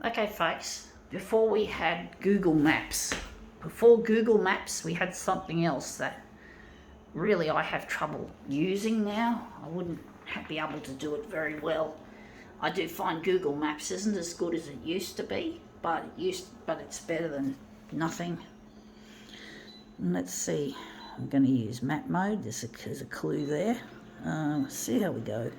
Okay, folks, before we had Google Maps, before Google Maps, we had something else that really I have trouble using now. I wouldn't be able to do it very well. I do find Google Maps isn't as good as it used to be, but it's better than nothing. And let's see, I'm going to use map mode. There's a clue there. See how we go.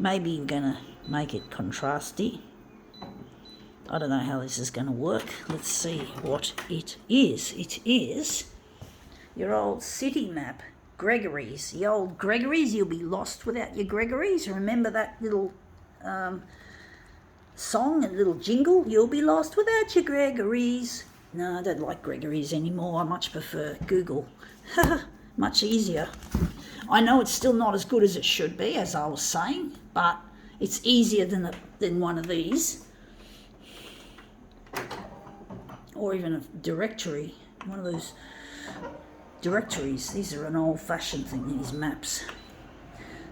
Maybe you're going to make it contrasty. I don't know how this is going to work. Let's see what it is. It is your old city map, Gregory's. The old Gregory's, you'll be lost without your Gregory's. Remember that little song and little jingle? You'll be lost without your Gregory's. No, I don't like Gregory's anymore. I much prefer Google. Much easier. I know it's still not as good as it should be, as I was saying, but it's easier than one of these. Or even a directory, one of those directories. These are an old-fashioned thing, these maps.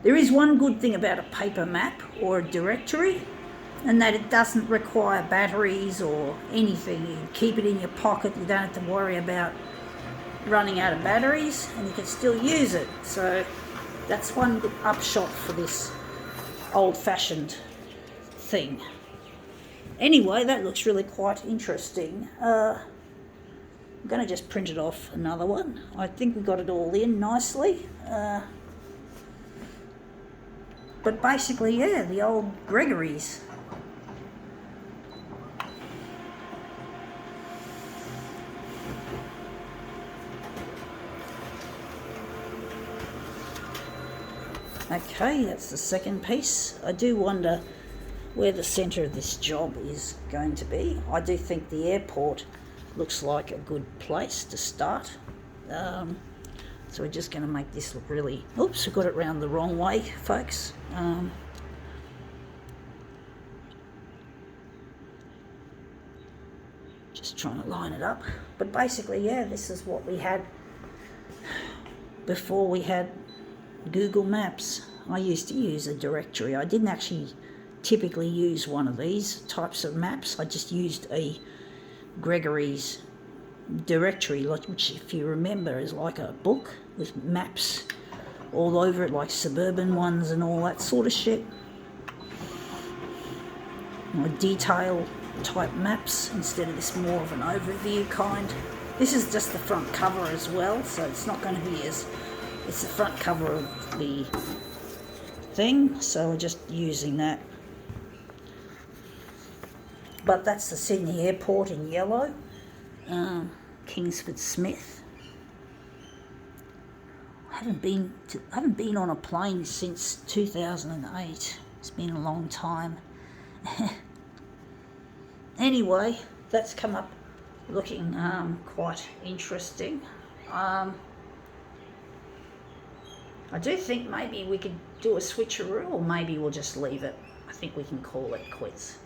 There is one good thing about a paper map or a directory, and that it doesn't require batteries or anything. You keep it in your pocket, you don't have to worry about running out of batteries, and you can still use it. So that's one good upshot for this old-fashioned thing. Anyway, that looks really quite interesting. I'm going to just print it off another one. I think we got it all in nicely. But basically, yeah, the old Gregory's. Okay, that's the second piece. I do wonder where the centre of this job is going to be. I do think the airport looks like a good place to start. So we're just going to make this look really... Oops, we got it round the wrong way, folks. Just trying to line it up. But basically, yeah, this is what we had before we had Google Maps. I used to use a directory. I didn't actually typically use one of these types of maps. I just used a Gregory's directory, which, if you remember, is like a book with maps all over it, like suburban ones and all that sort of shit. Or detail type maps instead of this more of an overview kind. This is just the front cover as well, so it's not going to be as... It's the front cover of the thing, so we're just using that. But that's the Sydney Airport in yellow. Kingsford Smith. I haven't been on a plane since 2008. It's been a long time. Anyway, that's come up looking quite interesting. I do think maybe we could do a switcheroo, or maybe we'll just leave it. I think we can call it quits.